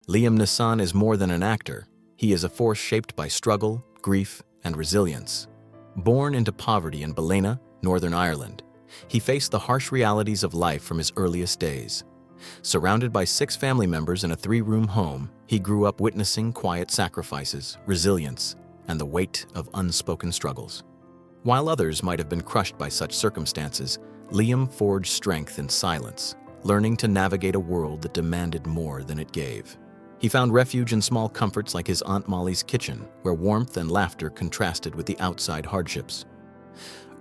Liam Neeson is more than an actor. He is a force shaped by struggle, grief, and resilience. Born into poverty in Ballina, Northern Ireland, he faced the harsh realities of life from his earliest days. Surrounded by 6 family members in a 3-room home, he grew up witnessing quiet sacrifices, resilience, and the weight of unspoken struggles. While others might have been crushed by such circumstances, Liam forged strength in silence, learning to navigate a world that demanded more than it gave. He found refuge in small comforts like his Aunt Molly's kitchen, where warmth and laughter contrasted with the outside hardships.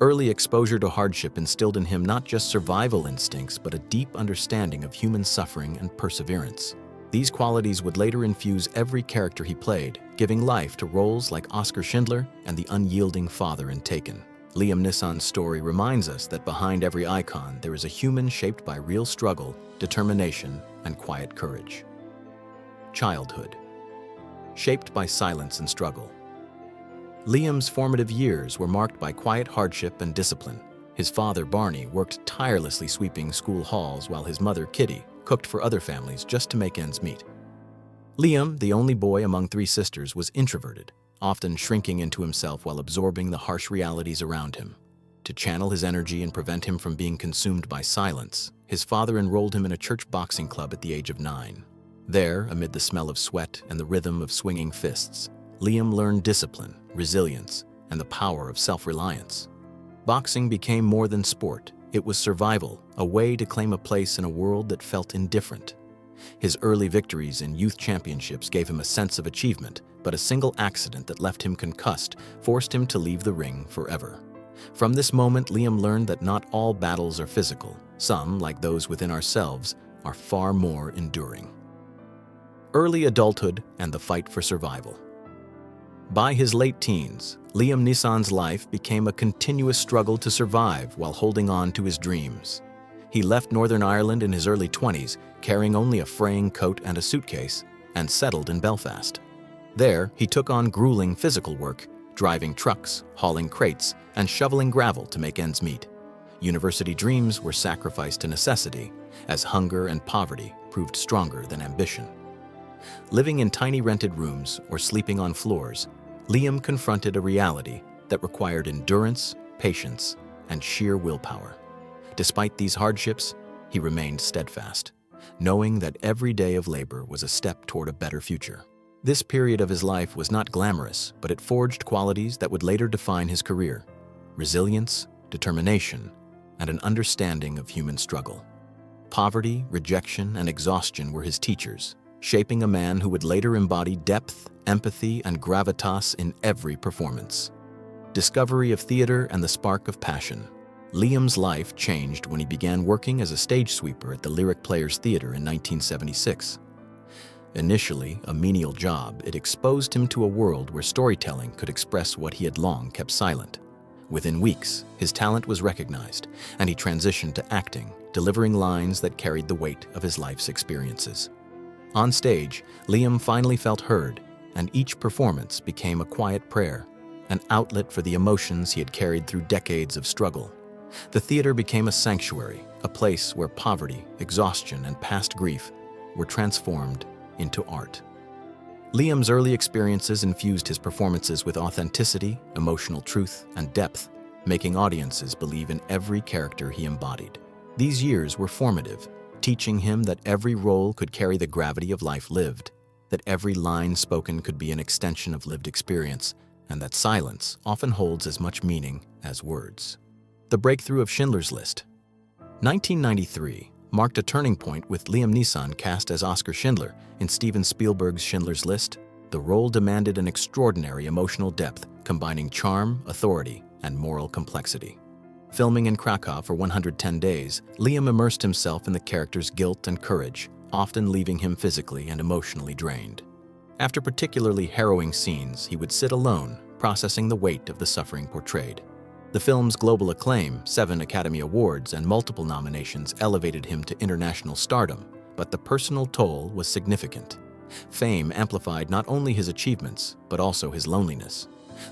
Early exposure to hardship instilled in him not just survival instincts, but a deep understanding of human suffering and perseverance. These qualities would later infuse every character he played, giving life to roles like Oscar Schindler and the unyielding father in Taken. Liam Neeson's story reminds us that behind every icon there is a human shaped by real struggle, determination, and quiet courage. Childhood. Shaped by silence and struggle. Liam's formative years were marked by quiet hardship and discipline. His father, Barney, worked tirelessly sweeping school halls while his mother, Kitty, cooked for other families just to make ends meet. Liam, the only boy among 3 sisters, was introverted, often shrinking into himself while absorbing the harsh realities around him. To channel his energy and prevent him from being consumed by silence, his father enrolled him in a church boxing club at the age of 9. There, amid the smell of sweat and the rhythm of swinging fists, Liam learned discipline, resilience, and the power of self-reliance. Boxing became more than sport. It was survival, a way to claim a place in a world that felt indifferent. His early victories in youth championships gave him a sense of achievement, but a single accident that left him concussed forced him to leave the ring forever. From this moment, Liam learned that not all battles are physical. Some, like those within ourselves, are far more enduring. Early adulthood and the fight for survival. By his late teens, Liam Neeson's life became a continuous struggle to survive while holding on to his dreams. He left Northern Ireland in his early 20s, carrying only a fraying coat and a suitcase, and settled in Belfast. There, he took on grueling physical work, driving trucks, hauling crates, and shoveling gravel to make ends meet. University dreams were sacrificed to necessity, as hunger and poverty proved stronger than ambition. Living in tiny rented rooms or sleeping on floors, Liam confronted a reality that required endurance, patience, and sheer willpower. Despite these hardships, he remained steadfast, knowing that every day of labor was a step toward a better future. This period of his life was not glamorous, but it forged qualities that would later define his career: resilience, determination, and an understanding of human struggle. Poverty, rejection, and exhaustion were his teachers, shaping a man who would later embody depth, empathy, and gravitas in every performance. Discovery of theater and the spark of passion. Liam's life changed when he began working as a stage sweeper at the Lyric Players Theatre in 1976. Initially a menial job, it exposed him to a world where storytelling could express what he had long kept silent. Within weeks, his talent was recognized, and he transitioned to acting, delivering lines that carried the weight of his life's experiences. On stage, Liam finally felt heard, and each performance became a quiet prayer, an outlet for the emotions he had carried through decades of struggle. The theater became a sanctuary, a place where poverty, exhaustion, and past grief were transformed into art. Liam's early experiences infused his performances with authenticity, emotional truth, and depth, making audiences believe in every character he embodied. These years were formative, teaching him that every role could carry the gravity of life lived, that every line spoken could be an extension of lived experience, and that silence often holds as much meaning as words. The breakthrough of Schindler's List. 1993 marked a turning point with Liam Neeson cast as Oscar Schindler in Steven Spielberg's Schindler's List. The role demanded an extraordinary emotional depth, combining charm, authority, and moral complexity. Filming in Krakow for 110 days, Liam immersed himself in the character's guilt and courage, often leaving him physically and emotionally drained. After particularly harrowing scenes, he would sit alone, processing the weight of the suffering portrayed. The film's global acclaim, 7 Academy Awards, and multiple nominations elevated him to international stardom, but the personal toll was significant. Fame amplified not only his achievements, but also his loneliness.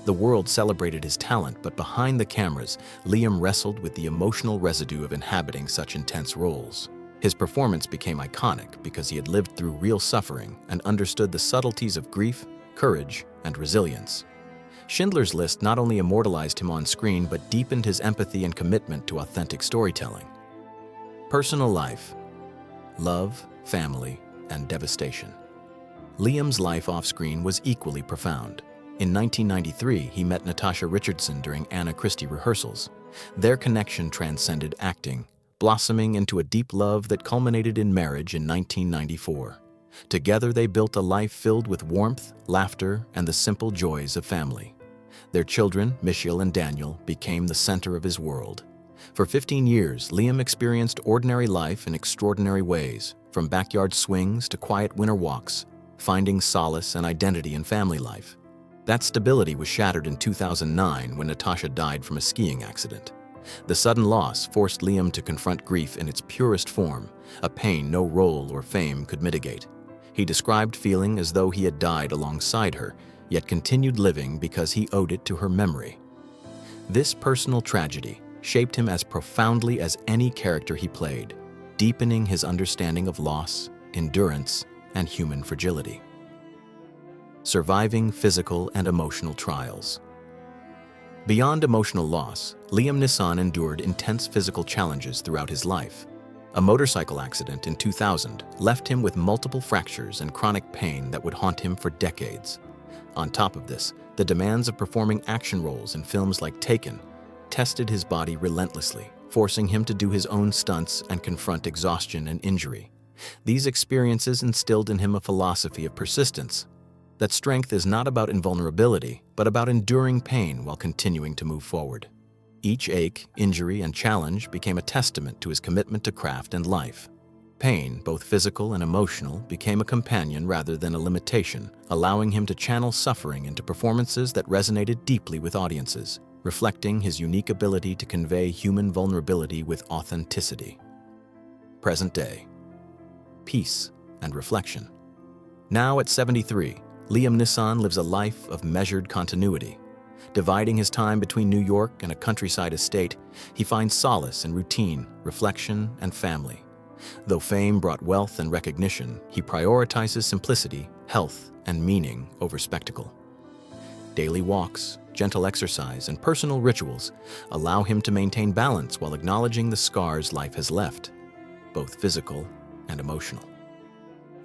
The world celebrated his talent, but behind the cameras, Liam wrestled with the emotional residue of inhabiting such intense roles. His performance became iconic because he had lived through real suffering and understood the subtleties of grief, courage, and resilience. Schindler's List not only immortalized him on screen but deepened his empathy and commitment to authentic storytelling. Personal life: love, family, and devastation. Liam's life off-screen was equally profound. In 1993, he met Natasha Richardson during Anna Christie rehearsals. Their connection transcended acting, blossoming into a deep love that culminated in marriage in 1994. Together, they built a life filled with warmth, laughter, and the simple joys of family. Their children, Michiel and Daniel, became the center of his world. For 15 years, Liam experienced ordinary life in extraordinary ways, from backyard swings to quiet winter walks, finding solace and identity in family life. That stability was shattered in 2009 when Natasha died from a skiing accident. The sudden loss forced Liam to confront grief in its purest form, a pain no role or fame could mitigate. He described feeling as though he had died alongside her, yet continued living because he owed it to her memory. This personal tragedy shaped him as profoundly as any character he played, deepening his understanding of loss, endurance, and human fragility. Surviving physical and emotional trials. Beyond emotional loss, Liam Neeson endured intense physical challenges throughout his life. A motorcycle accident in 2000 left him with multiple fractures and chronic pain that would haunt him for decades. On top of this, the demands of performing action roles in films like Taken tested his body relentlessly, forcing him to do his own stunts and confront exhaustion and injury. These experiences instilled in him a philosophy of persistence, that strength is not about invulnerability, but about enduring pain while continuing to move forward. Each ache, injury, and challenge became a testament to his commitment to craft and life. Pain, both physical and emotional, became a companion rather than a limitation, allowing him to channel suffering into performances that resonated deeply with audiences, reflecting his unique ability to convey human vulnerability with authenticity. Present day: peace and reflection. Now at 73, Liam Neeson lives a life of measured continuity. Dividing his time between New York and a countryside estate, he finds solace in routine, reflection, and family. Though fame brought wealth and recognition, he prioritizes simplicity, health, and meaning over spectacle. Daily walks, gentle exercise, and personal rituals allow him to maintain balance while acknowledging the scars life has left, both physical and emotional.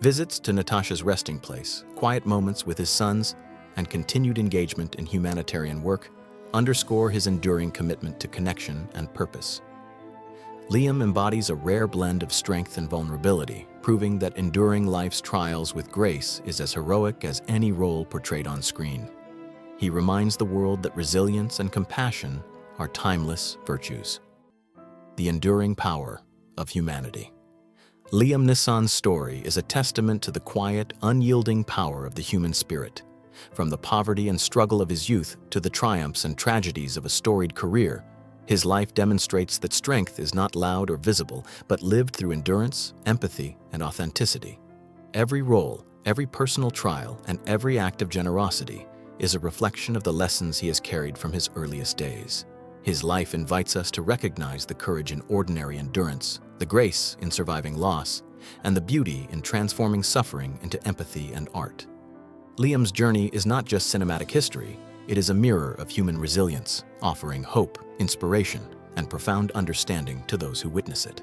Visits to Natasha's resting place, quiet moments with his sons, and continued engagement in humanitarian work underscore his enduring commitment to connection and purpose. Liam embodies a rare blend of strength and vulnerability, proving that enduring life's trials with grace is as heroic as any role portrayed on screen. He reminds the world that resilience and compassion are timeless virtues. The enduring power of humanity. Liam Neeson's story is a testament to the quiet, unyielding power of the human spirit. From the poverty and struggle of his youth to the triumphs and tragedies of a storied career, his life demonstrates that strength is not loud or visible, but lived through endurance, empathy, and authenticity. Every role, every personal trial, and every act of generosity is a reflection of the lessons he has carried from his earliest days. His life invites us to recognize the courage in ordinary endurance, the grace in surviving loss, and the beauty in transforming suffering into empathy and art. Liam's journey is not just cinematic history, it is a mirror of human resilience, offering hope, inspiration, and profound understanding to those who witness it.